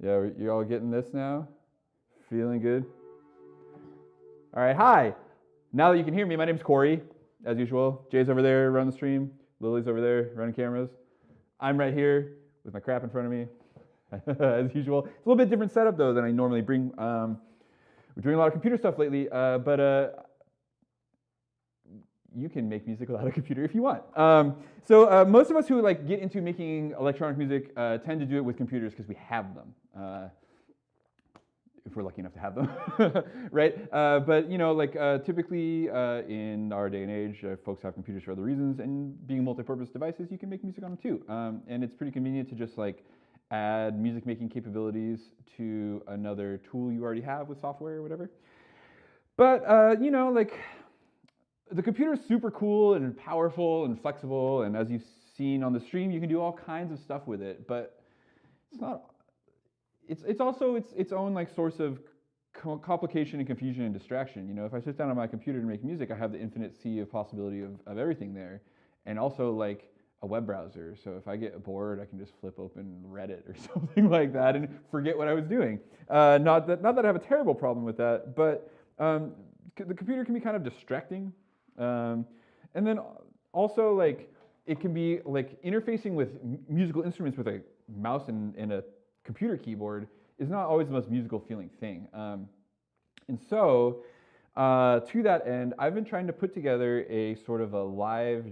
Yeah, you're all getting this now? Feeling good? All right, hi. Now that you can hear me, my name's Cory, as usual. Jay's over there running the stream. Lily's over there running cameras. I'm right here with my crap in front of me, as usual. It's a little bit different setup, though, than I normally bring. We're doing a lot of computer stuff lately, but you can make music without a computer if you want. So most of us who get into making electronic music tend to do it with computers because we have them. If we're lucky enough to have them, right? But typically in our day and age, folks have computers for other reasons, and being multi-purpose devices, you can make music on them too. And it's pretty convenient to just add music making capabilities to another tool you already have with software or whatever. But the computer is super cool and powerful and flexible, and as you've seen on the stream, you can do all kinds of stuff with it. But it's not. It's also its own source of complication and confusion and distraction. If I sit down on my computer to make music, I have the infinite sea of possibility of everything there, and also a web browser. So if I get bored, I can just flip open Reddit or something like that and forget what I was doing. Not that I have a terrible problem with that, but the computer can be kind of distracting. And then also it can be interfacing with musical instruments with a mouse and a computer keyboard is not always the most musical feeling thing. And so to that end, I've been trying to put together a sort of a live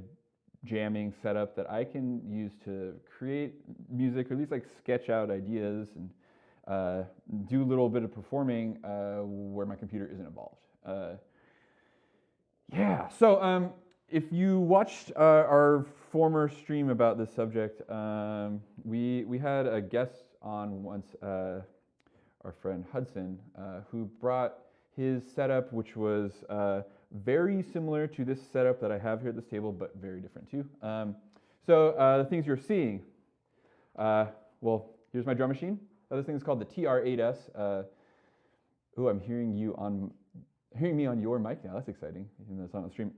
jamming setup that I can use to create music, or at least sketch out ideas and do a little bit of performing where my computer isn't involved. Yeah, so if you watched our former stream about this subject, we had a guest on once, our friend Hudson, who brought his setup, which was very similar to this setup that I have here at this table, but very different too. So the things you're seeing, well, here's my drum machine. This thing is called the TR-8S. Ooh, I'm hearing me on your mic now. That's exciting, even though it's on the stream.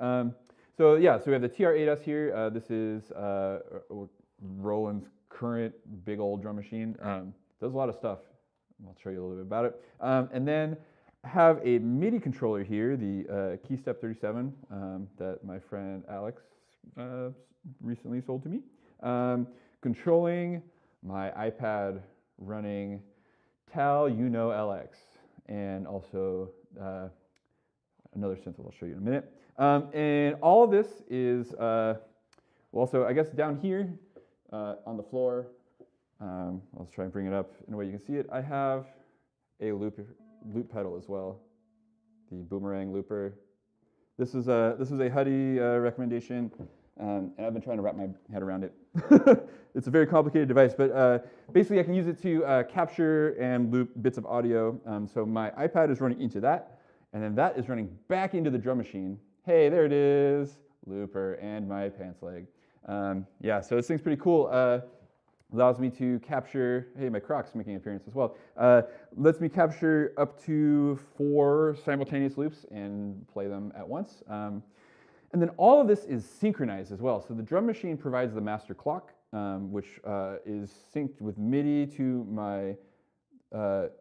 So we have the TR-8S here. This is Roland's current big old drum machine. Does a lot of stuff. I'll show you a little bit about it. And then I have a Midi controller here, the Keystep 37 that my friend Alex recently sold to me, controlling my iPad running Tal LX, and also another synth that I'll show you in a minute. And all of this is, so I guess down here on the floor, I'll try and bring it up in a way you can see it. I have a loop pedal as well, the Boomerang Looper. This is a Huddy recommendation, and I've been trying to wrap my head around it. It's a very complicated device, but basically I can use it to capture and loop bits of audio. So my iPad is running into that, and then that is running back into the drum machine. Hey, there it is, looper and my pants leg. So this thing's pretty cool. Allows me to capture, hey, my Croc's making an appearance as well. Lets me capture up to 4 simultaneous loops and play them at once. And then all of this is synchronized as well. So the drum machine provides the master clock, which is synced with MIDI to my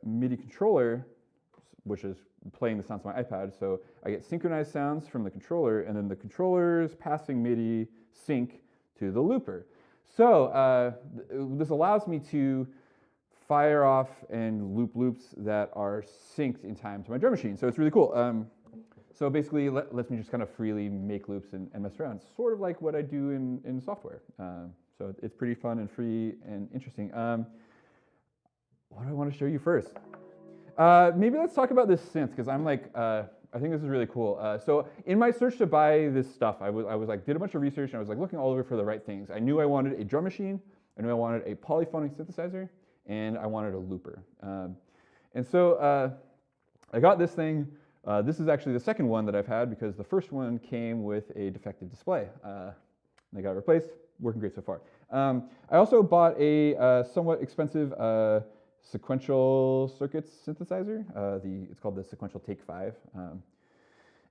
Midi controller, which is playing the sounds on my iPad. So I get synchronized sounds from the controller, and then the controller's passing MIDI sync to the looper. So this allows me to fire off and loop loops that are synced in time to my drum machine. So it's really cool. So basically lets me just kind of freely make loops and mess around, sort of like what I do in software. So it's pretty fun and free and interesting. What do I want to show you first? Maybe let's talk about this synth, because I'm I think this is really cool. So in my search to buy this stuff, I did a bunch of research, and I was looking all over for the right things. I knew I wanted a drum machine, I knew I wanted a polyphonic synthesizer, and I wanted a looper. And so I got this thing. This is actually the second one that I've had, because the first one came with a defective display. They got replaced, working great so far. I also bought a somewhat expensive sequential circuits synthesizer. It's called the Sequential Take 5.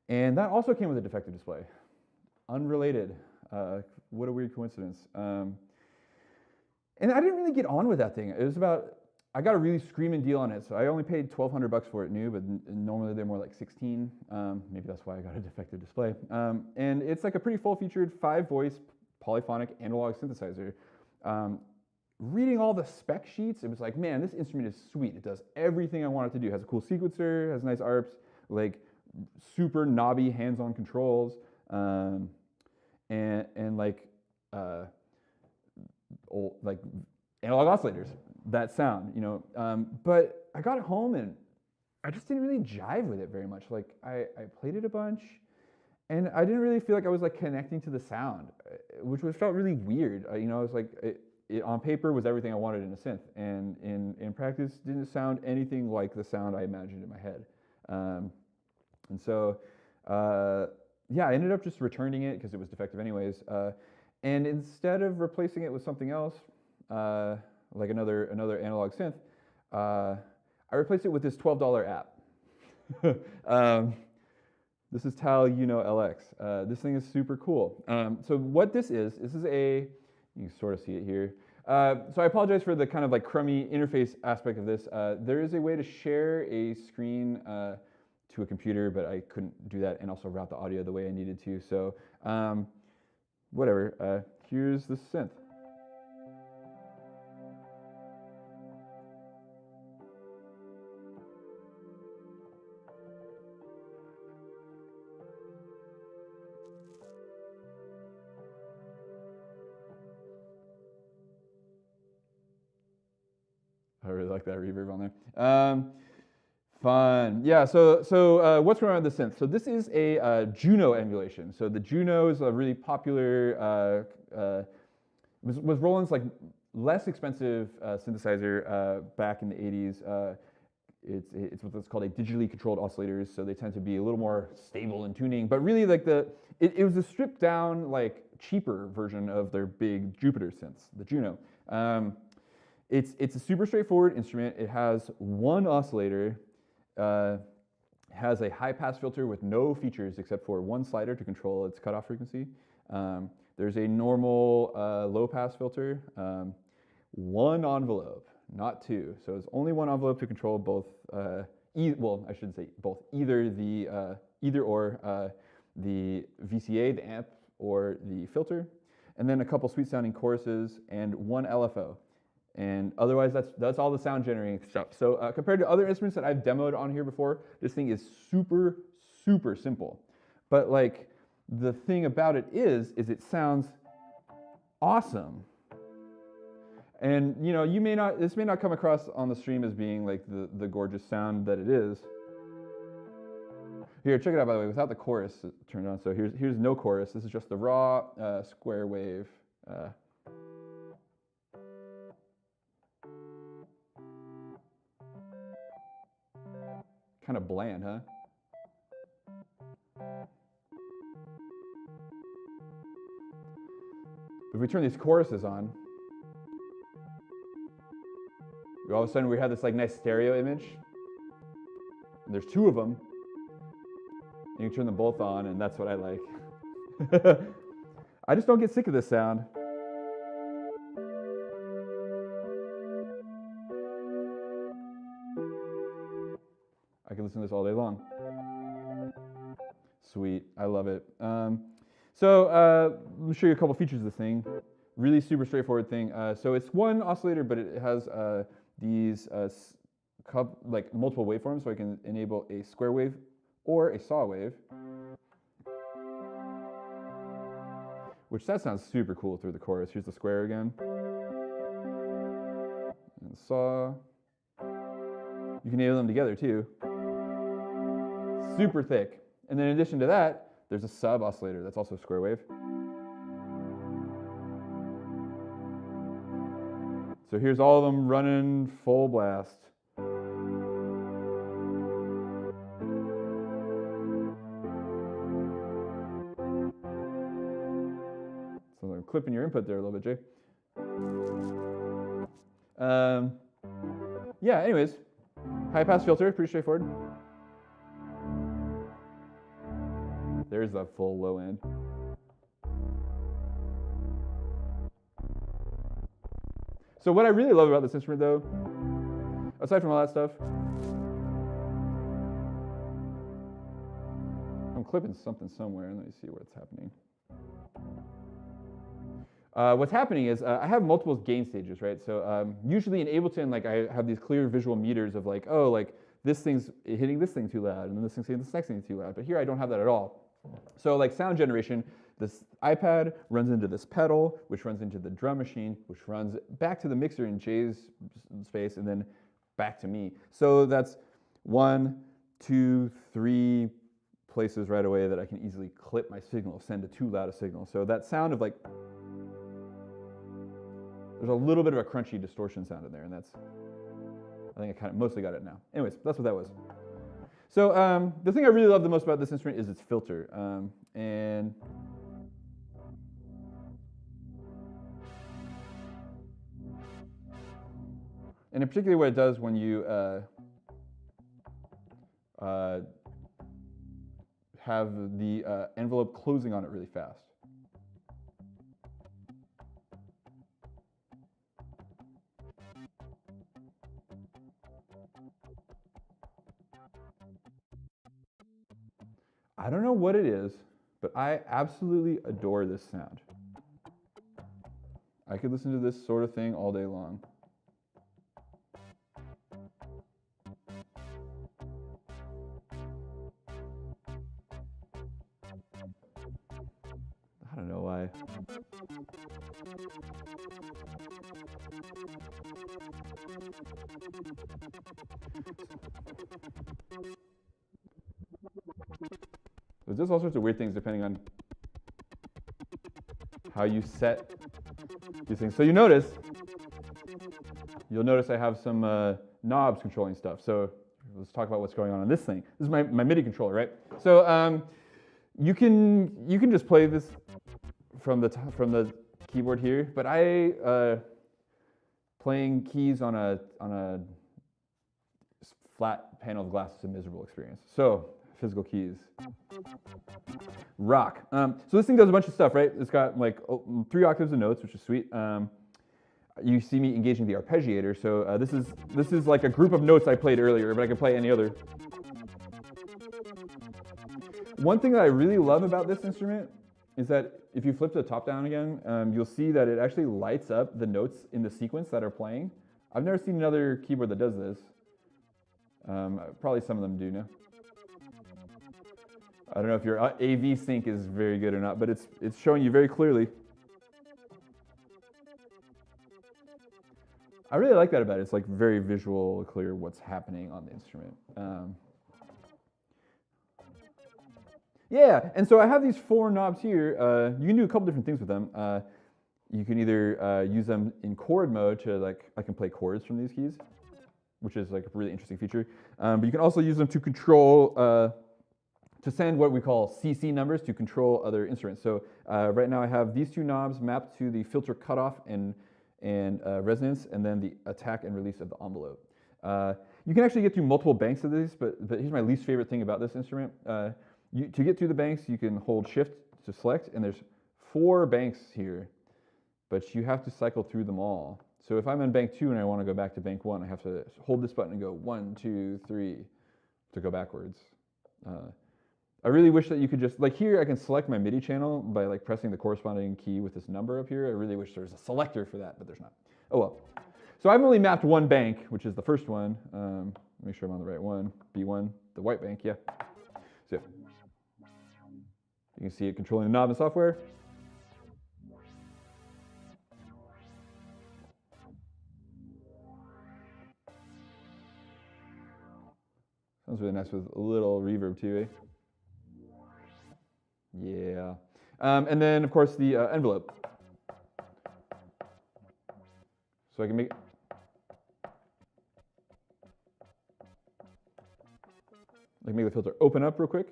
And that also came with a defective display. Unrelated. What a weird coincidence. And I didn't really get on with that thing. It was about I got a really screaming deal on it. So I only paid $1,200 for it new, but normally they're more like 16. Maybe that's why I got a defective display. And it's like a pretty full-featured 5-voice polyphonic analog synthesizer. Reading all the spec sheets, it was like, man, this instrument is sweet. It does everything I want it to do. It has a cool sequencer, has nice arps, like super knobby hands-on controls, and like like analog oscillators that sound, you know. But I got it home and I just didn't really jive with it very much. Like I played it a bunch, and I didn't really feel like I was like connecting to the sound, which felt really weird. You know, I was like, it on paper was everything I wanted in a synth, and in practice didn't sound anything like the sound I imagined in my head. And so, yeah, I ended up just returning it because it was defective anyways. And instead of replacing it with something else, like another analog synth, I replaced it with this $12 app. This is Tal LX. This thing is super cool. So what this is a, you can sort of see it here. So I apologize for the kind of like crummy interface aspect of this. There is a way to share a screen to a computer, but I couldn't do that and also route the audio the way I needed to. So whatever, here's the synth. I really like that reverb on there. Fun. Yeah, so what's going on with the synth? So this is a Juno emulation. So the Juno is a really popular, was Roland's like less expensive synthesizer back in the 80s. It's what's called a digitally controlled oscillators, so they tend to be a little more stable in tuning. But really, like it was a stripped down, like cheaper version of their big Jupiter synths, the Juno. It's a super straightforward instrument. It has one oscillator, has a high pass filter with no features except for one slider to control its cutoff frequency. There's a normal low pass filter, one envelope, not two. So it's only one envelope to control both, well, I shouldn't say both, either the VCA, the amp, or the filter, and then a couple sweet sounding choruses and one LFO. And otherwise, that's all the sound generating stuff. So compared to other instruments that I've demoed on here before, this thing is super, super simple. But like the thing about it is it sounds awesome. And you know, this may not come across on the stream as being like the gorgeous sound that it is. Here, check it out by the way, without the chorus turned on. So here's no chorus. This is just the raw square wave. Kind of bland, huh? If we turn these choruses on, all of a sudden we have this like nice stereo image. And there's two of them. And you can turn them both on, and that's what I like. I just don't get sick of this sound. I can listen to this all day long. Sweet, I love it. So let me show you a couple features of this thing. Really super straightforward thing. So it's one oscillator, but it has these like multiple waveforms, so I can enable a square wave or a saw wave. Which that sounds super cool through the chorus. Here's the square again. And saw. You can enable them together too. Super thick. And then in addition to that, there's a sub oscillator that's also a square wave. So here's all of them running full blast. So I'm clipping your input there a little bit, Jay. Yeah, anyways, high pass filter, pretty straightforward. There's the full low end. So what I really love about this instrument though aside from all that stuff, I'm clipping something somewhere, and let me see what's happening. What's happening is I have multiple gain stages, right? So usually in Ableton, like I have these clear visual meters of like, oh, like this thing's hitting this thing too loud, and then this thing's hitting this next thing too loud. But here I don't have that at all. So like sound generation, this iPad runs into this pedal, which runs into the drum machine, which runs back to the mixer in Jay's space, and then back to me. So that's 1, 2, 3 places right away that I can easily clip my signal, send a too loud a signal. So that sound of like, there's a little bit of a crunchy distortion sound in there, and that's, I think I kind of mostly got it now. Anyways, that's what that was. So the thing I really love the most about this instrument is its filter. And in particular what it does when you have the envelope closing on it really fast. I don't know what it is, but I absolutely adore this sound. I could listen to this sort of thing all day long. I don't know why. There's just all sorts of weird things depending on how you set these things. So you'll notice I have some knobs controlling stuff. So let's talk about what's going on this thing. This is my MIDI controller, right? So you can just play this from the keyboard here, but playing keys on a flat panel of glass is a miserable experience. So physical keys. Rock. So this thing does a bunch of stuff, right? It's got like 3 octaves of notes, which is sweet. You see me engaging the arpeggiator. So this is like a group of notes I played earlier, but I can play any other. One thing that I really love about this instrument is that if you flip the top down again, you'll see that it actually lights up the notes in the sequence that are playing. I've never seen another keyboard that does this. Probably some of them do now. I don't know if your AV sync is very good or not, but it's showing you very clearly. I really like that about it. It's like very visual, clear what's happening on the instrument. Yeah, and so I have these 4 knobs here. You can do a couple different things with them. You can either use them in chord mode to like, I can play chords from these keys, which is like a really interesting feature. But you can also use them to control, to send what we call CC numbers to control other instruments. So right now I have these 2 knobs mapped to the filter cutoff and resonance, and then the attack and release of the envelope. You can actually get through multiple banks of these, but here's my least favorite thing about this instrument. To get through the banks, you can hold shift to select, and there's 4 banks here, but you have to cycle through them all. So if I'm in bank 2 and I want to go back to bank 1, I have to hold this button and go 1, 2, 3 to go backwards. I really wish that you could just, like here I can select my MIDI channel by like pressing the corresponding key with this number up here. I really wish there was a selector for that, but there's not. Oh well. So I've only mapped 1 bank, which is the first one. Make sure I'm on the right one. B1, the white bank, yeah. So you can see it controlling the knob in software. Sounds really nice with a little reverb too, eh? Yeah. And then, of course, the envelope. So I can make the filter open up real quick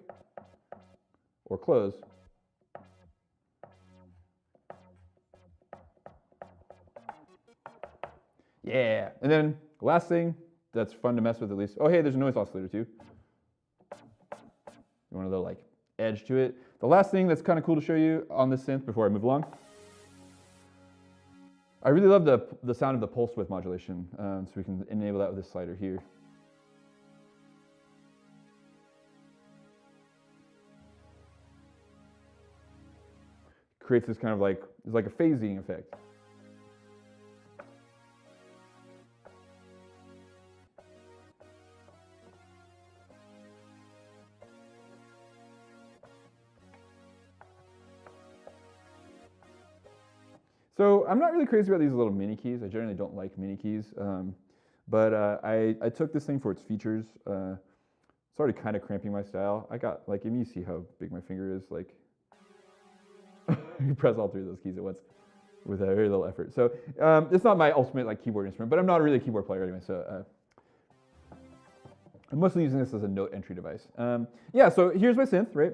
or close. Yeah. And then last thing that's fun to mess with at least. Oh, hey, there's a noise oscillator too. You want a little like edge to it. The last thing that's kind of cool to show you on this synth before I move along I really love the sound of the pulse width modulation, so we can enable that with this slider here. Creates this kind of like, it's like a phasing effect. So I'm not really crazy about these little mini keys. I generally don't like mini keys, but I took this thing for its features. It's already kind of cramping my style. I got, like, if you see how big my finger is, like, you press all three of those keys at once with very little effort. So it's not my ultimate like keyboard instrument, but I'm not really a keyboard player anyway, so I'm mostly using this as a note entry device. Yeah, so here's my synth, right?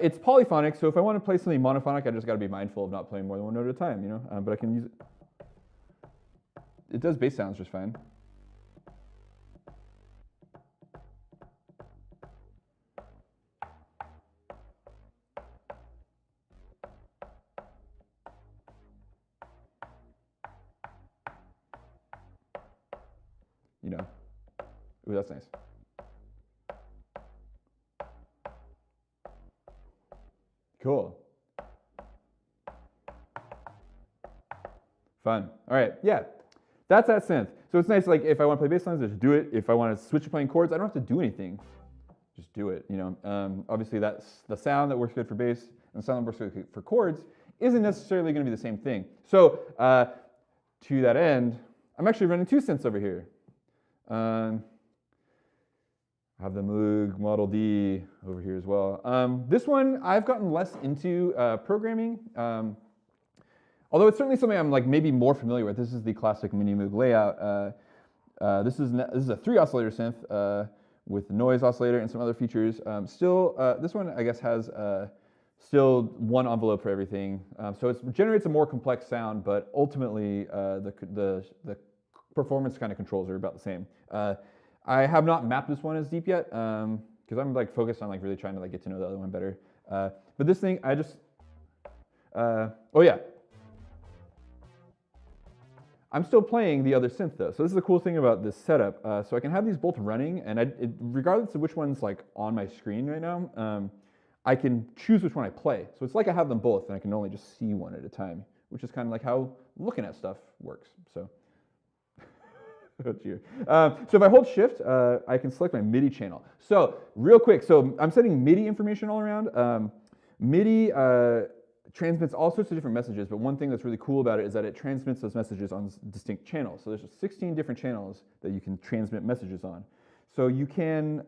It's polyphonic, so if I want to play something monophonic, I just got to be mindful of not playing more than one note at a time, you know. But I can use it. It does bass sounds just fine. You know, ooh, that's nice. Cool. Fun. All right, yeah, that's that synth. So it's nice, like if I want to play bass lines, just do it. If I want to switch to playing chords, I don't have to do anything. Just do it, you know. Obviously, that's the sound that works good for bass, and the sound that works good for chords isn't necessarily going to be the same thing. So to that end, I'm actually running two synths over here. I have the Moog Model D over here as well. This one I've gotten less into programming, although it's certainly something I'm like maybe more familiar with. This is the classic Mini Moog layout. This is a 3 oscillator synth with noise oscillator and some other features. This one I guess has still one envelope for everything, so it generates a more complex sound, but ultimately the performance kind of controls are about the same. I have not mapped this one as deep yet because I'm like focused on like really trying to like get to know the other one better. But this thing, I just, oh yeah, I'm still playing the other synth though. So this is the cool thing about this setup. So I can have these both running, and regardless of which one's like on my screen right now, I can choose which one I play. So it's like I have them both, and I can only just see one at a time, which is kind of like how looking at stuff works. So. So if I hold shift, I can select my MIDI channel. So real quick, so I'm setting MIDI information all around. MIDI transmits all sorts of different messages, but one thing that's really cool about it is that it transmits those messages on distinct channels. So there's 16 different channels that you can transmit messages on. So you can,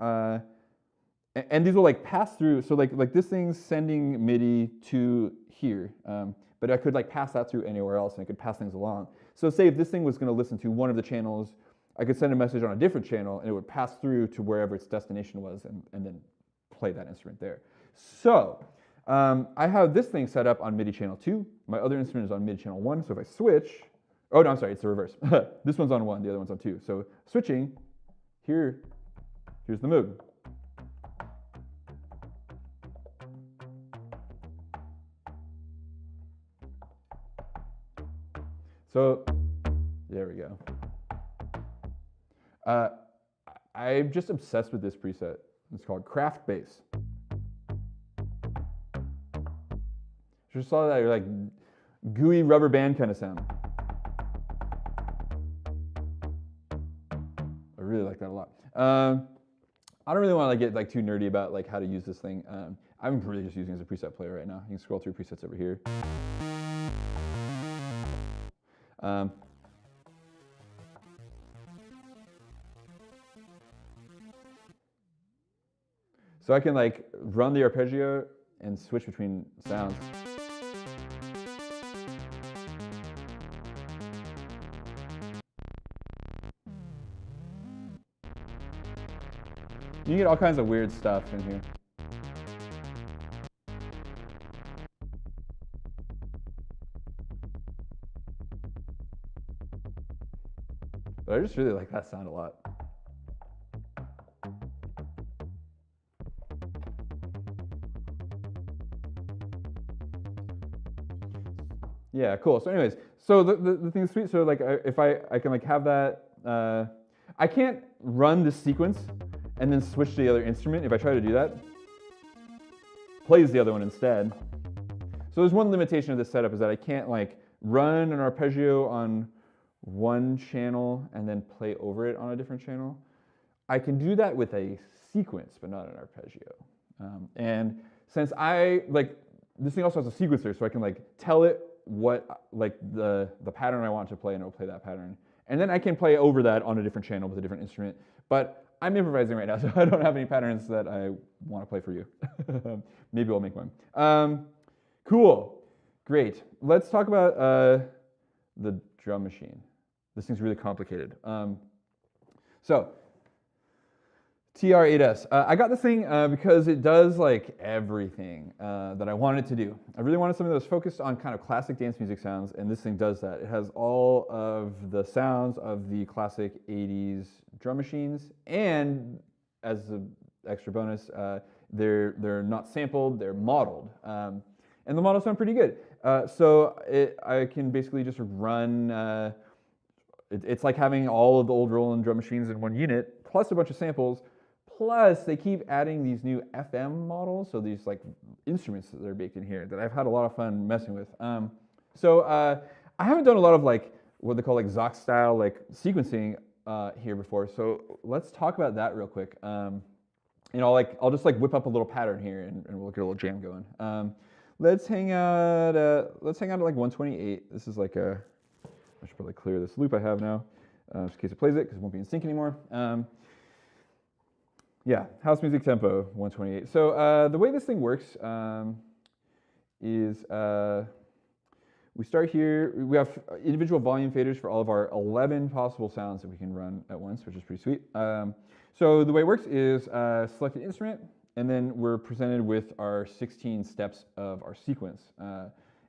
and these will like pass through, so like this thing's sending MIDI to here, but I could like pass that through anywhere else, and I could pass things along. So say if this thing was going to listen to one of the channels, I could send a message on a different channel, and it would pass through to wherever its destination was, and then play that instrument there. So I have this thing set up on MIDI channel 2. My other instrument is on MIDI channel 1. So if I switch, oh no, I'm sorry, it's the reverse. This one's on 1, the other one's on 2. So switching, here's the Moog. So there we go. I'm just obsessed with this preset. It's called Craft Bass. Just saw that like gooey rubber band kind of sound. I really like that a lot. I don't really want to like get like too nerdy about like how to use this thing. I'm really just using it as a preset player right now. You can scroll through presets over here. So I can like run the arpeggio and switch between sounds. You get all kinds of weird stuff in here. But I just really like that sound a lot. Yeah, cool. So anyways, So the thing is sweet. So like if I can like have that, I can't run this sequence and then switch to the other instrument. If I try to do that, plays the other one instead. So there's one limitation of this setup is that I can't like run an arpeggio on one channel and then play over it on a different channel. I can do that with a sequence, but not an arpeggio. And since this thing also has a sequencer, so I can like tell it what like the pattern I want to play, and it will play that pattern. And then I can play over that on a different channel with a different instrument. But I'm improvising right now, so I don't have any patterns that I want to play for you. Maybe I'll make one. Cool, great. Let's talk about the drum machine. This thing's really complicated. So TR-8S. I got this thing because it does like everything that I wanted it to do. I really wanted something that was focused on kind of classic dance music sounds, and this thing does that. It has all of the sounds of the classic 80s drum machines, and as an extra bonus, they're not sampled, they're modeled. And the models sound pretty good. So I can basically just run, it's like having all of the old Roland drum machines in one unit, plus a bunch of samples. Plus, they keep adding these new FM models, so these like instruments that are baked in here that I've had a lot of fun messing with. I haven't done a lot of like what they call like Zox style like sequencing here before. So let's talk about that real quick. I'll just like whip up a little pattern here, and we'll get a little jam going. Let's hang out at like 128. This is like I should probably clear this loop I have now, just in case it plays it, because it won't be in sync anymore. Yeah, house music tempo, 128. So the way this thing works is we start here. We have individual volume faders for all of our 11 possible sounds that we can run at once, which is pretty sweet. So the way it works is select an instrument, and then we're presented with our 16 steps of our sequence.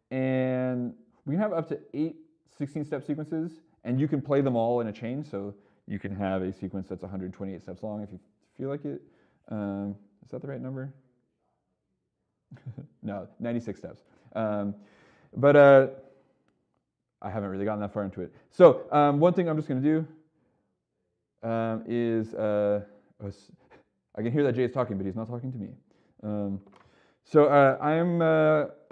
And we can have up to 8 16-step sequences, and you can play them all in a chain. So you can have a sequence that's 128 steps long if you feel like it. Is that the right number? No, 96 steps. But I haven't really gotten that far into it. So one thing I'm just going to do is, I can hear that Jay is talking, but he's not talking to me. I'm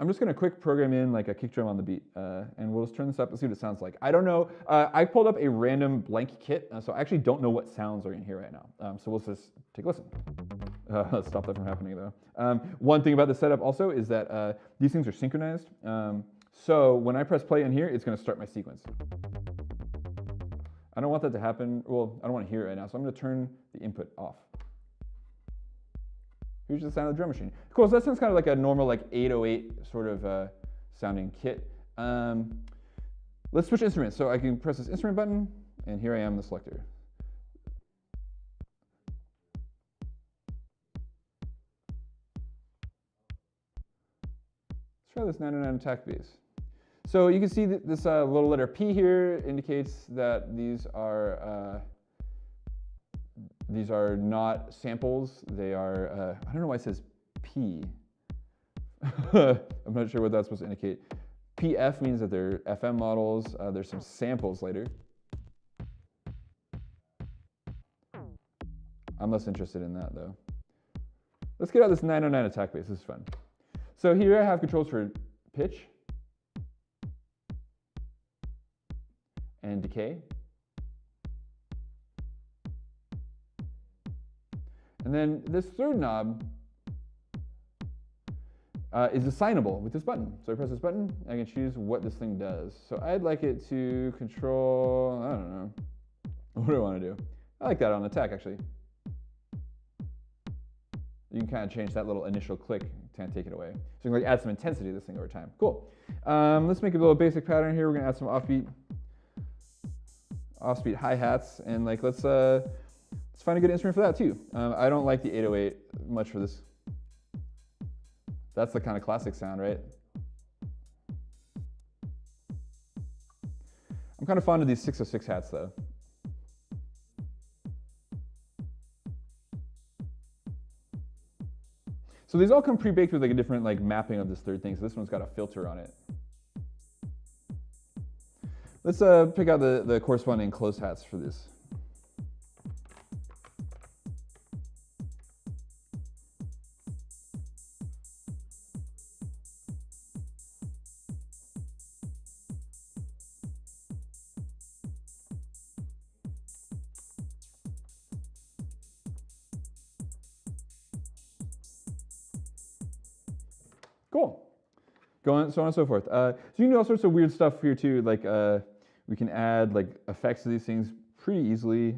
just going to quick program in like a kick drum on the beat, and we'll just turn this up and see what it sounds like. I don't know. I pulled up a random blank kit, so I actually don't know what sounds are in here right now. So we'll just take a listen. Let's stop that from happening though. One thing about the setup also is that these things are synchronized. So when I press play in here, it's going to start my sequence. I don't want that to happen. Well, I don't want to hear it right now, so I'm going to turn the input off. Here's the sound of the drum machine. Cool, so that sounds kind of like a normal like 808 sort of sounding kit. Let's switch instruments. So I can press this instrument button, and here I am, the selector. Let's try this 909 attack bass. So you can see that this little letter P here indicates that these are not samples. They are, I don't know why it says P. I'm not sure what that's supposed to indicate. PF means that they're FM models. There's some samples later. I'm less interested in that though. Let's get out this 909 attack bass. This is fun. So here I have controls for pitch and decay. And then this third knob is assignable with this button. So I press this button, I can choose what this thing does. So I'd like it to control, I don't know, what do I want to do? I like that on attack actually. You can kind of change that little initial click to take it away. So you can like add some intensity to this thing over time. Cool. Let's make a little basic pattern here. We're gonna add some offbeat hi-hats, and like let's find a good instrument for that too. I don't like the 808 much for this. That's the kind of classic sound, right? I'm kind of fond of these 606 hats though. So these all come pre-baked with like a different like mapping of this third thing. So this one's got a filter on it. Let's pick out the corresponding closed hats for this. Cool. So on and so forth. So you can do all sorts of weird stuff here too. Like we can add like effects to these things pretty easily.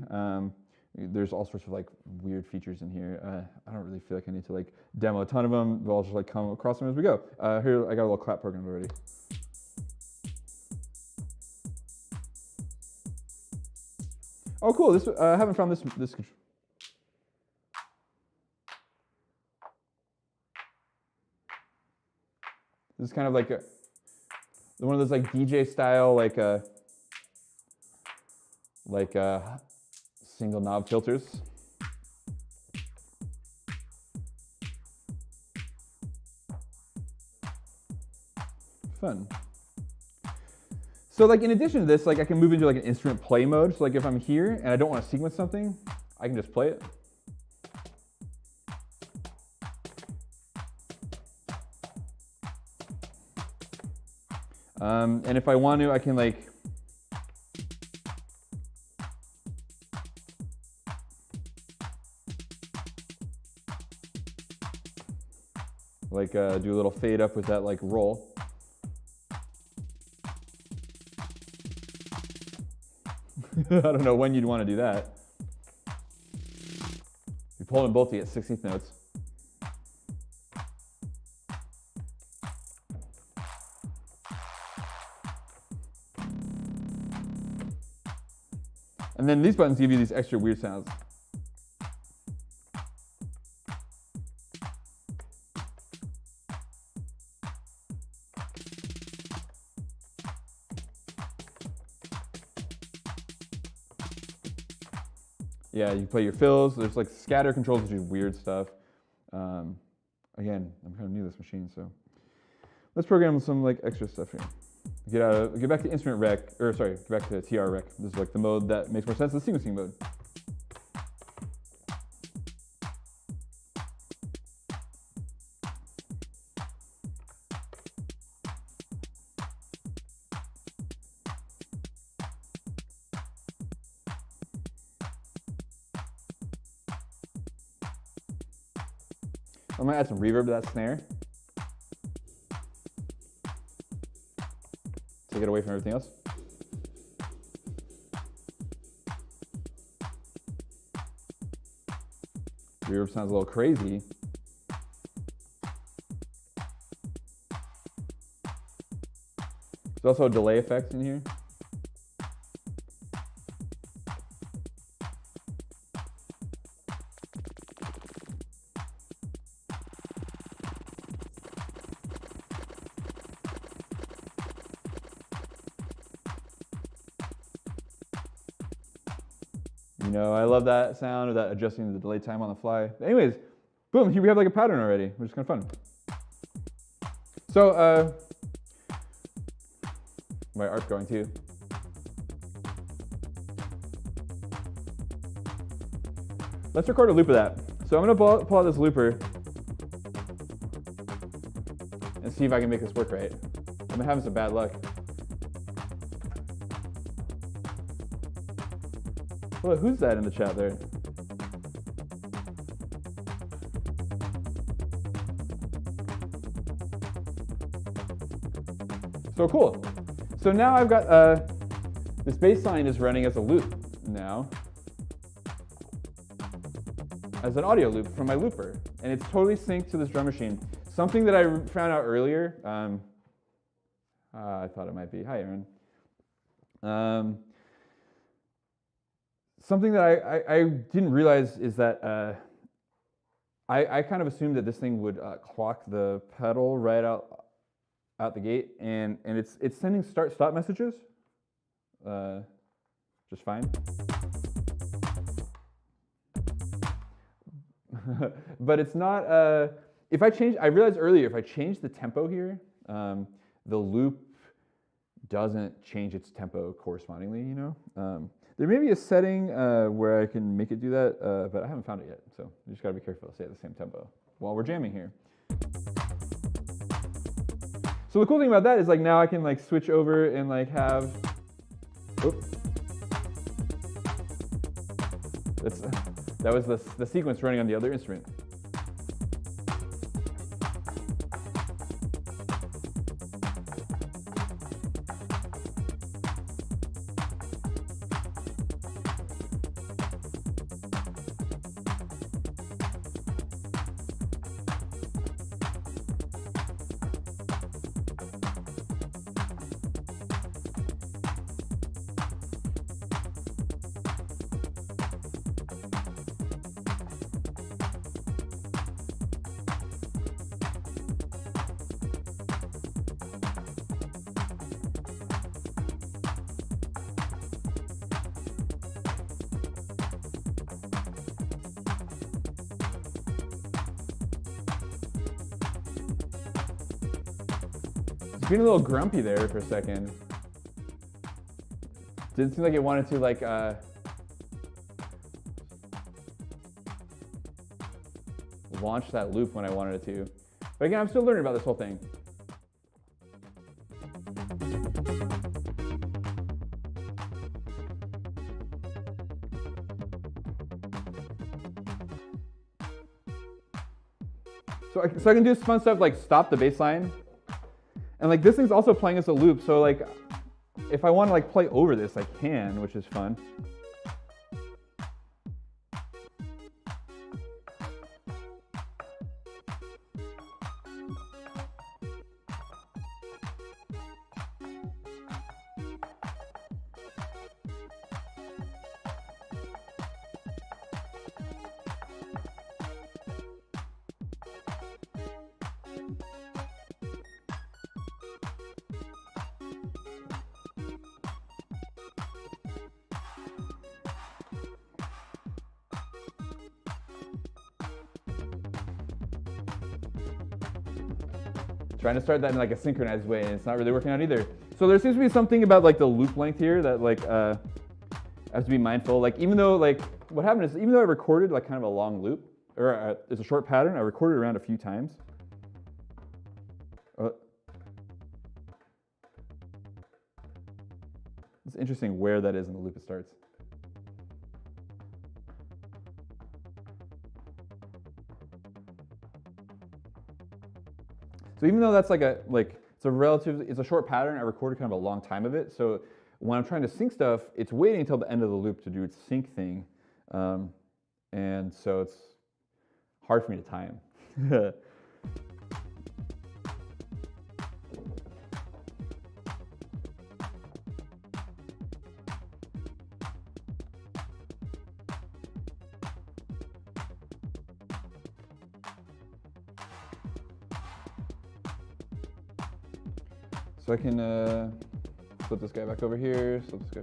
There's all sorts of like weird features in here. I don't really feel like I need to like demo a ton of them, but I'll just like come across them as we go. Here I got a little clap program already. Oh, cool. This I haven't found this. This is kind of like one of those like DJ style like single knob filters. Fun. So like in addition to this, like I can move into like an instrument play mode. So like if I'm here and I don't want to sequence something, I can just play it. And if I want to, I can like do a little fade up with that like roll. I don't know when you'd want to do that. You pull them both to get 16th notes. And then these buttons give you these extra weird sounds. Yeah, you play your fills. There's like scatter controls, which is weird stuff. Again, I'm kind of new to this machine, so let's program some like extra stuff here. Get back to instrument rec, or sorry, get back to TR rec. This is like the mode that makes more sense, the sequencing mode. I'm gonna add some reverb to that snare. Take it away from everything else. Reverb sounds a little crazy. There's also a delay effect in here. You know, I love that sound of that adjusting the delay time on the fly. But anyways, boom, here we have like a pattern already, which is kind of fun. So, my art's going too. Let's record a loop of that. So I'm gonna pull out this looper and see if I can make this work right. I've been having some bad luck. Well, who's that in the chat there? So cool. So now I've got this bass line is running as a loop now, as an audio loop from my looper, and it's totally synced to this drum machine. Something that I found out earlier. I thought it might be. Hi, Aaron. Something that I didn't realize is that I kind of assumed that this thing would clock the pedal right out the gate, and it's sending start-stop messages just fine. But it's not, I realized earlier, if I change the tempo here, the loop doesn't change its tempo correspondingly, you know? There may be a setting where I can make it do that, but I haven't found it yet. So you just gotta be careful to stay at the same tempo while we're jamming here. So the cool thing about that is like now I can like switch over and like have, that was the sequence running on the other instrument. Being a little grumpy there for a second. Didn't seem like it wanted to like launch that loop when I wanted it to. But again, I'm still learning about this whole thing. So I can do this fun stuff like stop the bass line. And like this thing's also playing as a loop, so like if I want to like play over this, I can, which is fun. Trying to start that in like a synchronized way, and it's not really working out either. So there seems to be something about like the loop length here that like I have to be mindful. Like even though like what happened is even though I recorded like kind of a long loop, or it's a short pattern, I recorded around a few times. It's interesting where that is in the loop it starts. So even though that's like it's a short pattern, I recorded kind of a long time of it. So when I'm trying to sync stuff, it's waiting until the end of the loop to do its sync thing. And so it's hard for me to time. So I can flip this guy back over here, flip this guy.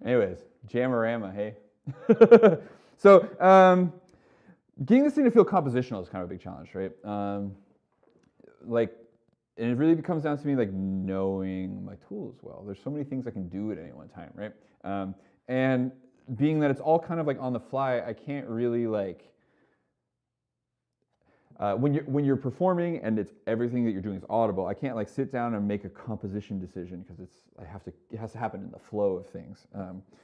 Anyways, Jamorama, hey. So getting this thing to feel compositional is kind of a big challenge, right? And it really comes down to me like knowing my tools well. There's so many things I can do at any one time, right? And being that it's all kind of like on the fly, I can't really like, when you're performing and it's everything that you're doing is audible, I can't like sit down and make a composition decision because it has to happen in the flow of things.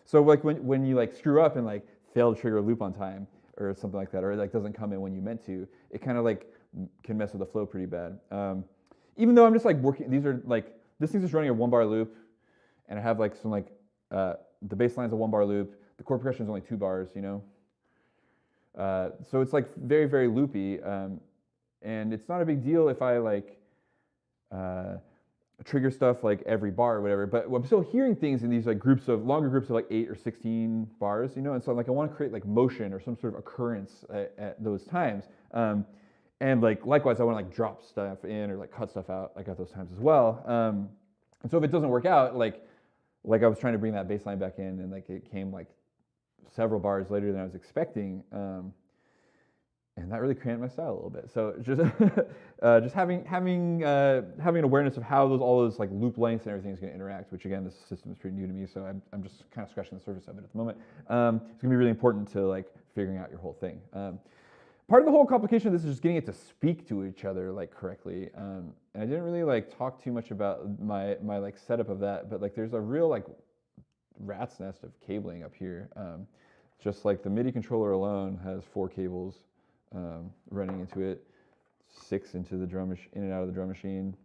So like when you like screw up and like fail to trigger a loop on time or something like that, or it like doesn't come in when you meant to, it kind of like can mess with the flow pretty bad. Even though I'm just like working, this thing's just running a 1-bar loop, and I have like some like the bass line's a 1-bar loop, the chord progression is only 2 bars, you know. So it's like very, very loopy, and it's not a big deal if I like trigger stuff like every bar or whatever, but I'm still hearing things in these like longer groups of like 8 or 16 bars, you know, and so like I want to create like motion or some sort of occurrence at those times. And like likewise, I want to like drop stuff in or like cut stuff out like at those times as well. And so if it doesn't work out, like I was trying to bring that bass line back in, and like it came like several bars later than I was expecting, and that really cramped my style a little bit. So just having an awareness of how all those like loop lengths and everything is going to interact, which again, this system is pretty new to me, so I'm just kind of scratching the surface of it at the moment. It's going to be really important to like figuring out your whole thing. Part of the whole complication of this is just getting it to speak to each other like correctly. And I didn't really like talk too much about my like setup of that, but like there's a real like rat's nest of cabling up here. Just like the MIDI controller alone has 4 cables running into it, 6 into the in and out of the drum machine.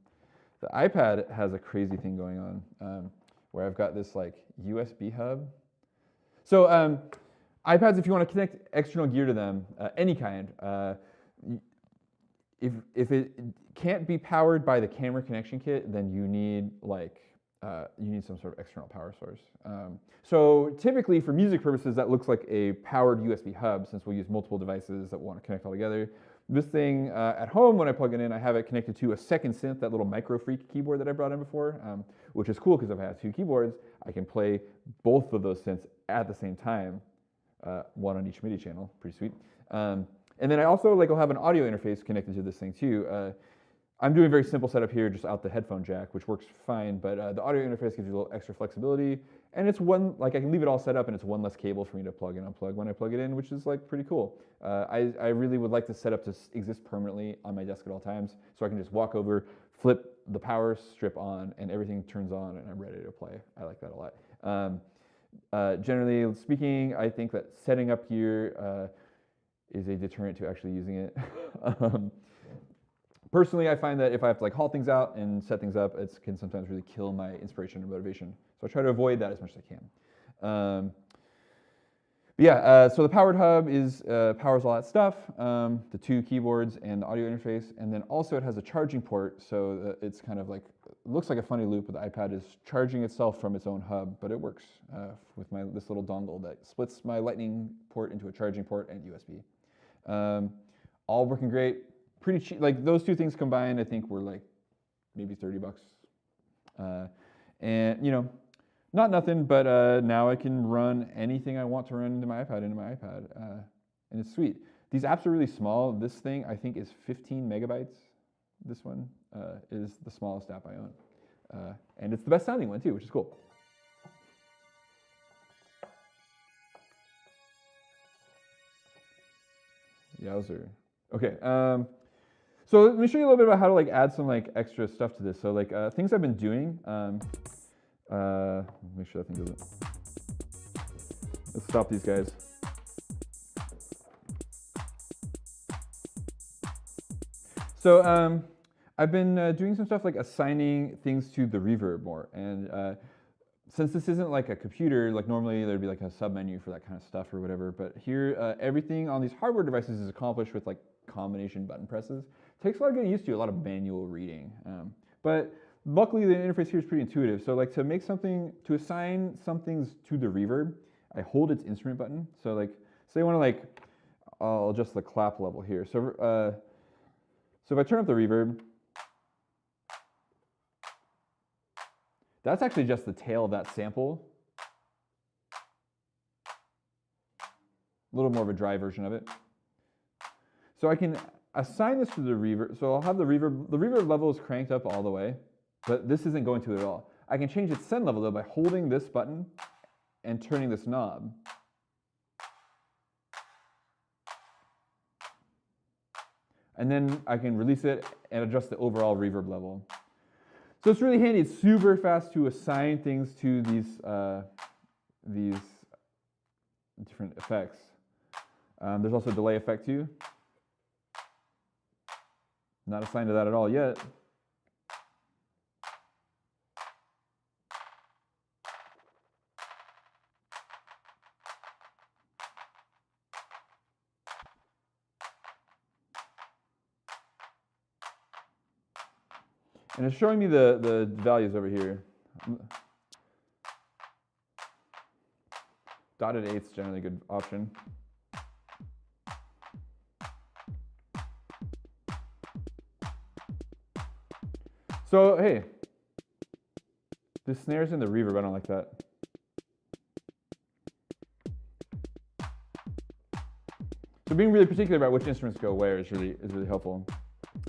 The iPad has a crazy thing going on where I've got this like USB hub. So iPads, if you want to connect external gear to them, any kind, if it can't be powered by the camera connection kit, then you need like some sort of external power source. So typically for music purposes, that looks like a powered USB hub, since we'll use multiple devices that want to connect all together. This thing at home, when I plug it in, I have it connected to a second synth, that little Micro Freak keyboard that I brought in before, which is cool because if I have 2 keyboards, I can play both of those synths at the same time. One on each MIDI channel, pretty sweet. And then I also like will have an audio interface connected to this thing too. I'm doing a very simple setup here, just out the headphone jack, which works fine, but the audio interface gives you a little extra flexibility, and it's I can leave it all set up, and it's one less cable for me to plug and unplug when I plug it in, which is like pretty cool. I really would like the setup to exist permanently on my desk at all times, so I can just walk over, flip the power strip on, and everything turns on, and I'm ready to play. I like that a lot. Generally speaking, I think that setting up gear is a deterrent to actually using it. Personally, I find that if I have to like haul things out and set things up, it can sometimes really kill my inspiration and motivation. So I try to avoid that as much as I can. So the powered hub powers all that stuff, the 2 keyboards and the audio interface, and then also it has a charging port, so it's kind of like, it looks like a funny loop, but the iPad is charging itself from its own hub, but it works with this little dongle that splits my Lightning port into a charging port and USB. All working great, pretty cheap. Like those 2 things combined, I think were like maybe $30. And you know, not nothing, but now I can run anything I want to run into my iPad, and it's sweet. These apps are really small. This thing I think is 15 megabytes. This one is the smallest app I own, and it's the best sounding one too, which is cool. Yowzer. Okay, so let me show you a little bit about how to like add some like extra stuff to this. So like things I've been doing. Make sure that thing doesn't. Let's stop these guys. So I've been doing some stuff like assigning things to the reverb more, and since this isn't like a computer, like normally there'd be like a submenu for that kind of stuff or whatever, but here everything on these hardware devices is accomplished with like combination button presses. It takes a lot of getting used to, a lot of manual reading, but luckily the interface here is pretty intuitive. So like to assign some things to the reverb, I hold its instrument button. So like say I want to like, I'll adjust the clap level here. So if I turn up the reverb, that's actually just the tail of that sample. A little more of a dry version of it. So I can assign this to the reverb. So I'll have the reverb level is cranked up all the way, but this isn't going to it at all. I can change its send level though by holding this button and turning this knob. And then I can release it and adjust the overall reverb level. So it's really handy. It's super fast to assign things to these different effects. There's also a delay effect too. Not assigned to that at all yet. And it's showing me the values over here. Dotted 8's generally a good option. So, hey, this snare's in the reverb. I don't like that. So being really particular about which instruments go where is really helpful.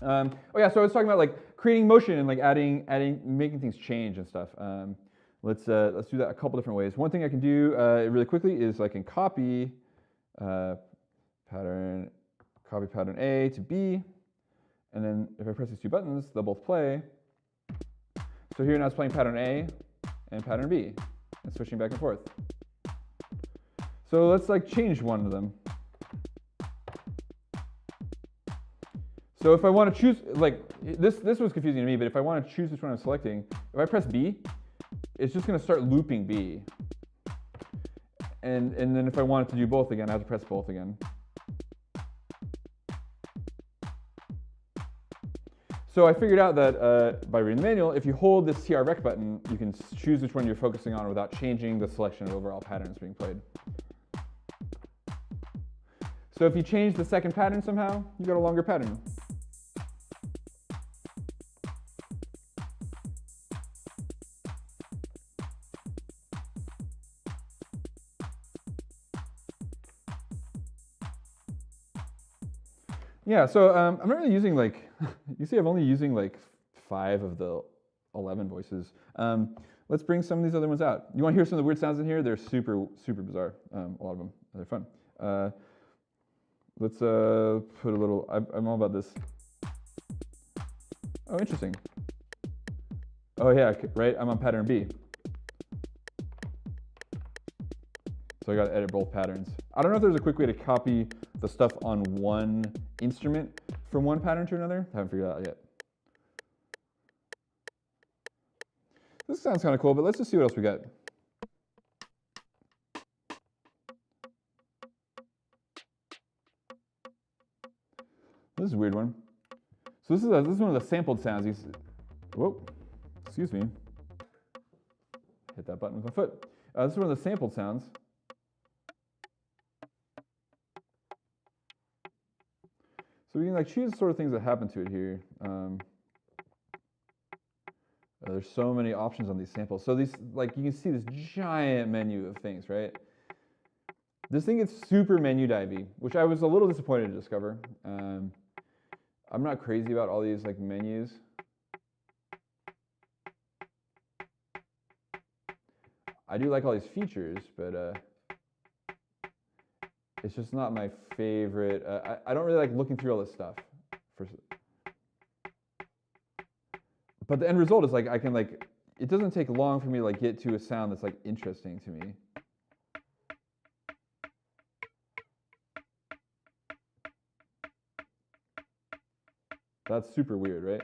Oh yeah, so I was talking about like creating motion and like making things change and stuff. Let's do that a couple different ways. One thing I can do really quickly is I can copy pattern A to B, and then if I press these two buttons, they'll both play. So here now it's playing pattern A and pattern B, and switching back and forth. So let's like change one of them. So if I want to choose, like this was confusing to me, but if I want to choose which one I'm selecting, if I press B, it's just going to start looping B. And then if I want it to do both again, I have to press both again. So I figured out that by reading the manual, if you hold this TR rec button, you can choose which one you're focusing on without changing the selection of overall patterns being played. So if you change the second pattern somehow, you got a longer pattern. Yeah, so I'm not really using like, you see I'm only using like 5 of the 11 voices. Let's bring some of these other ones out. You want to hear some of the weird sounds in here? They're super bizarre, a lot of them. They're fun. Let's put a little, I'm all about this. Oh, interesting. Oh yeah, right, I'm on pattern B. So I got to edit both patterns. I don't know if there's a quick way to copy the stuff on one instrument from one pattern to another. I haven't figured that out yet. This sounds kind of cool, but let's just see what else we got. This is a weird one. So this is one of the sampled sounds. Whoa, excuse me. Hit that button with my foot. This is one of the sampled sounds. So we can like choose the sort of things that happen to it here. There's so many options on these samples. So these, like you can see this giant menu of things, right? This thing gets super menu divey, which I was a little disappointed to discover. I'm not crazy about all these like menus. I do like all these features, but it's just not my favorite. I don't really like looking through all this stuff. But the end result is like I can like, it doesn't take long for me to like get to a sound that's like interesting to me. That's super weird, right?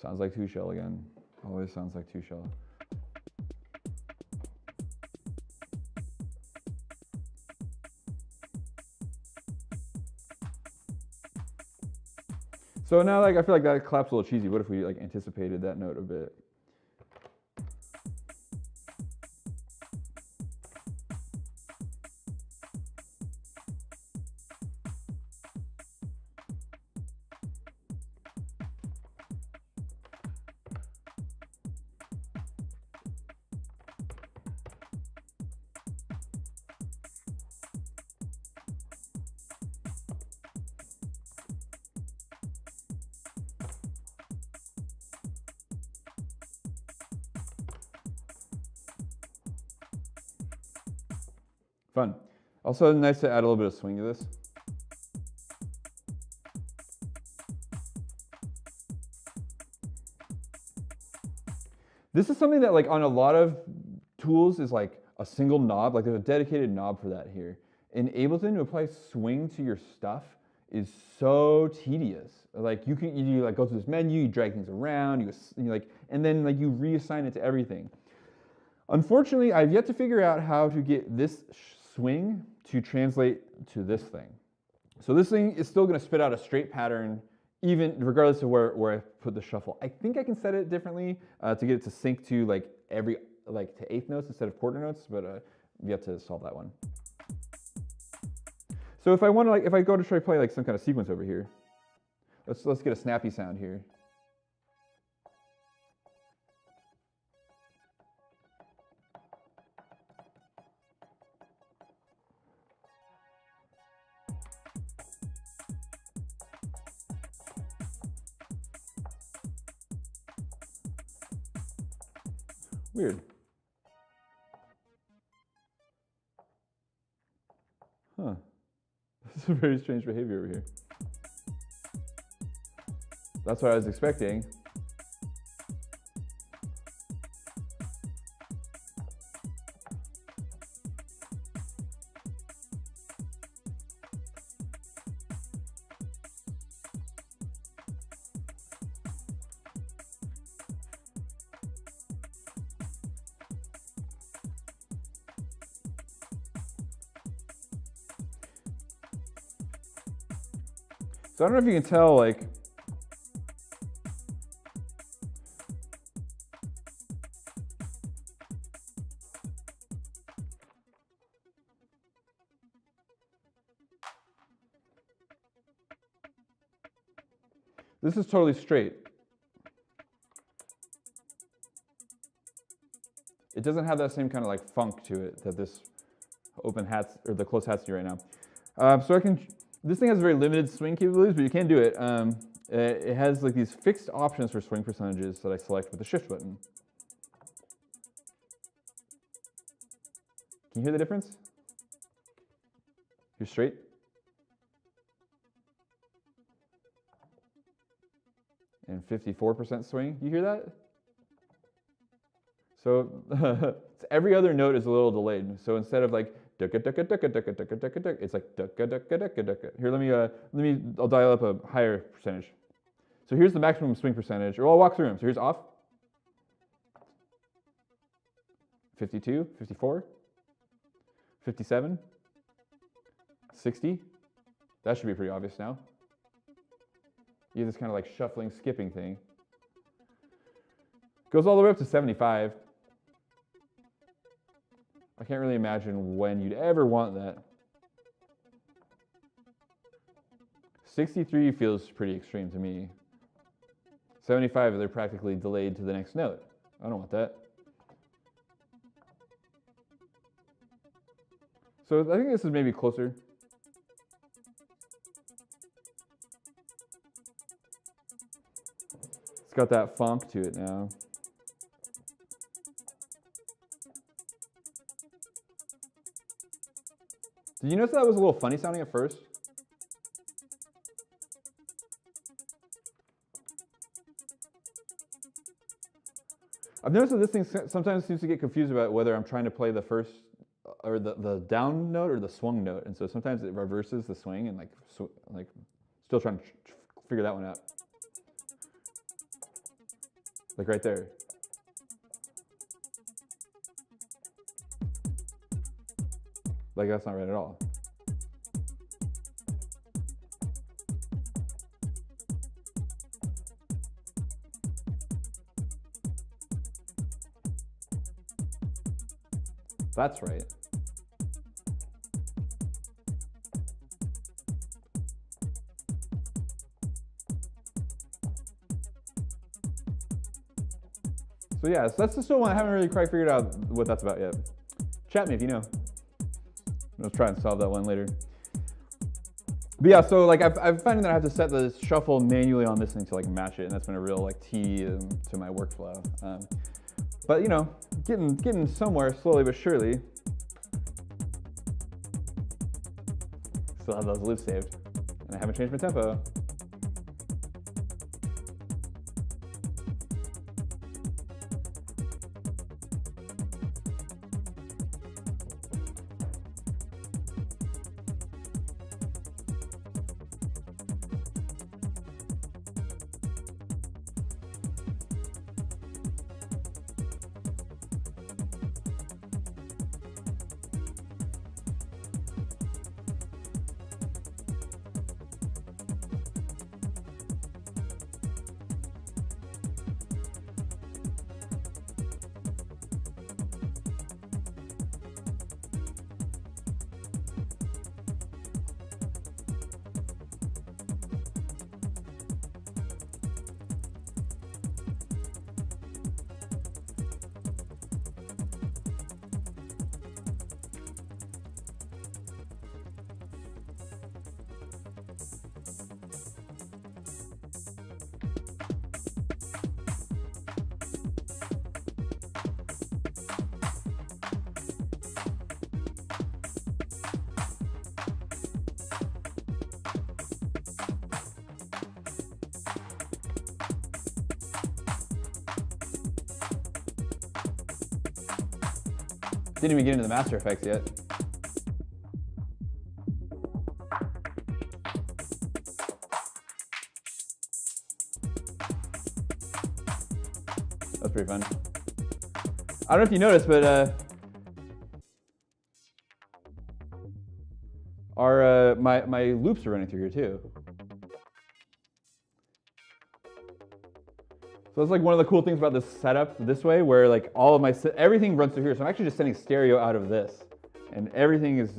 Sounds like 2-shell again. Always sounds like 2-shell. So now, like, I feel like that clap's a little cheesy. What if we like anticipated that note a bit? Fun. Also nice to add a little bit of swing to this. This is something that like on a lot of tools is like a single knob, like there's a dedicated knob for that here. In Ableton, to apply swing to your stuff is so tedious. Like you like go through this menu, you drag things around, and then like you reassign it to everything. Unfortunately, I've yet to figure out how to get this swing to translate to this thing. So this thing is still going to spit out a straight pattern, even regardless of where I put the shuffle. I think I can set it differently to get it to sync to like to eighth notes instead of quarter notes, but we have to solve that one. So if I want to if I go to try to play like some kind of sequence over here, let's get a snappy sound here. Weird. Huh. This is a very strange behavior over here. That's what I was expecting. So I don't know if you can tell, like, this is totally straight. It doesn't have that same kind of like funk to it that this open hats or the closed hats do right now. So I can. This thing has very limited swing capabilities, but you can do it. It has like these fixed options for swing percentages that I select with the shift button. Can you hear the difference? You're straight. And 54% swing. You hear that? So every other note is a little delayed. So instead of like it's like here. I'll dial up a higher percentage. So here's the maximum swing percentage, or I'll walk through them. So here's off. 52, 54, 57, 60. That should be pretty obvious now. You have this kind of like shuffling, skipping thing. Goes all the way up to 75. I can't really imagine when you'd ever want that. 63 feels pretty extreme to me. 75, they're practically delayed to the next note. I don't want that. So I think this is maybe closer. It's got that funk to it now. Did you notice that was a little funny sounding at first? I've noticed that this thing sometimes seems to get confused about whether I'm trying to play the first or the down note or the swung note, and so sometimes it reverses the swing and like still trying to figure that one out. Like right there. Like that's not right at all. That's right. So yeah, so that's still one I haven't really quite figured out what that's about yet. Chat me if you know. I'll try and solve that one later. But yeah, so like I'm finding that I have to set the shuffle manually on this thing to like match it, and that's been a real like tedium to my workflow. But you know, getting somewhere slowly but surely. still have those loops saved. And I haven't changed my tempo. Didn't even get into the master effects yet. That's pretty fun. I don't know if you noticed, but my loops are running through here too. So that's like one of the cool things about this setup this way, where like all of my, everything runs through here. So I'm actually just sending stereo out of this, and everything is,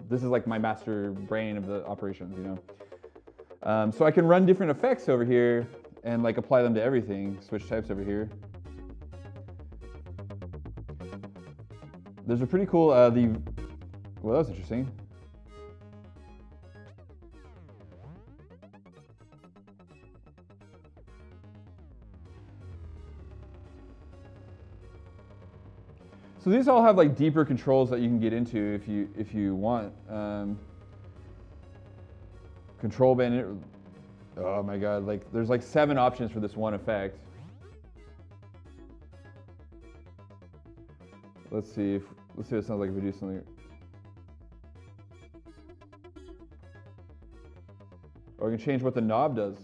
this is like my master brain of the operations, you know? So I can run different effects over here and like apply them to everything, switch types over here. There's a pretty cool, well, that was interesting. So these all have like deeper controls that you can get into if you want. Control band. Oh my god! Like there's like 7 options for this one effect. Let's see what it sounds like if we do something. Or we can change what the knob does.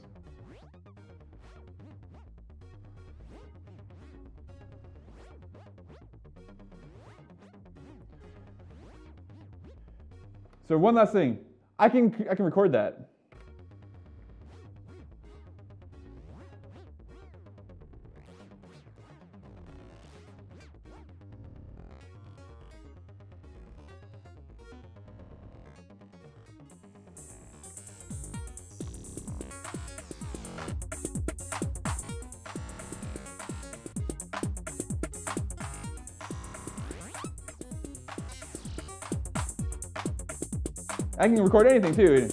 So one last thing, I can record that. I can record anything too. It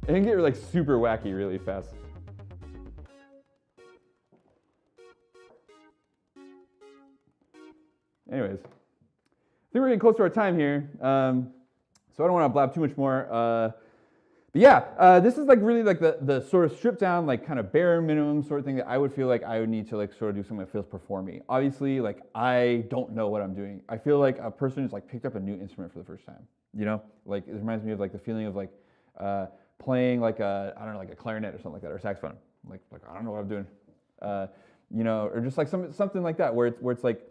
can get like super wacky really fast. Anyways, I think we're getting close to our time here. So I don't want to blab too much more. But yeah, this is like really like the sort of stripped down, like kind of bare minimum sort of thing that I would feel like I would need to like sort of do something that feels performy. Obviously, like I don't know what I'm doing. I feel like a person who's like picked up a new instrument for the first time. You know, like it reminds me of like the feeling of like playing like a, I don't know, like a clarinet or something like that, or saxophone. Like I don't know what I'm doing. You know, or just like something like that, where it's like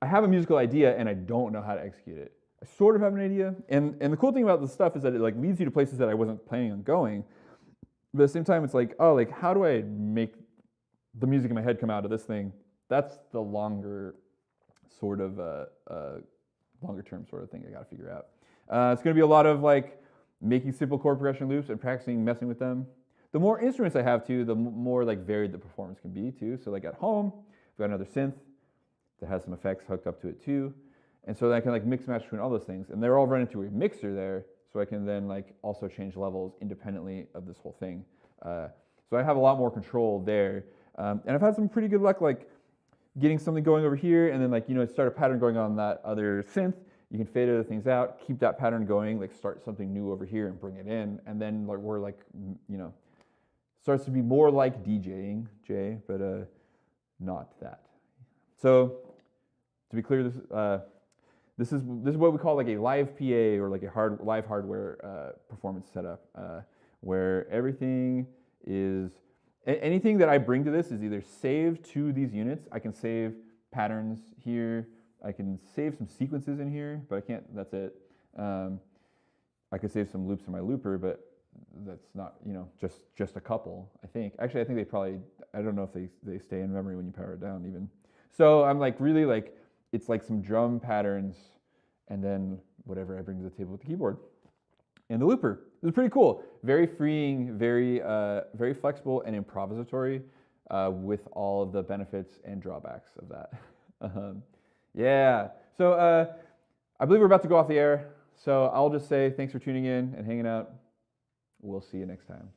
I have a musical idea and I don't know how to execute it. I sort of have an idea, and the cool thing about this stuff is that it like leads you to places that I wasn't planning on going. But at the same time, it's like, oh, like how do I make the music in my head come out of this thing? That's the longer sort of longer term sort of thing I got to figure out. It's going to be a lot of like making simple chord progression loops and practicing messing with them. The more instruments I have too, the more like varied the performance can be too. So like at home, I've got another synth that has some effects hooked up to it too. And so I can like mix and match between all those things, and they're all running through a mixer there. so I can then like also change levels independently of this whole thing. So I have a lot more control there. And I've had some pretty good luck like getting something going over here and then like, start a pattern going on that other synth. You can fade other things out, keep that pattern going, like start something new over here and bring it in. And then like we're like, starts to be more like DJing, Jay, but not that. So to be clear, this is what we call like a live PA or like a live hardware performance setup, where everything is, anything that I bring to this is either saved to these units. I can save patterns here. I can save some sequences in here, but I can't, that's it. I could save some loops in my looper, but that's not, just a couple, I think. Actually, I think they probably, I don't know if they stay in memory when you power it down even. So I'm like really like, it's like some drum patterns and then whatever I bring to the table with the keyboard. And the looper. This is pretty cool. Very freeing, very flexible and improvisatory with all of the benefits and drawbacks of that. Yeah, so I believe we're about to go off the air. So I'll just say thanks for tuning in and hanging out. We'll see you next time.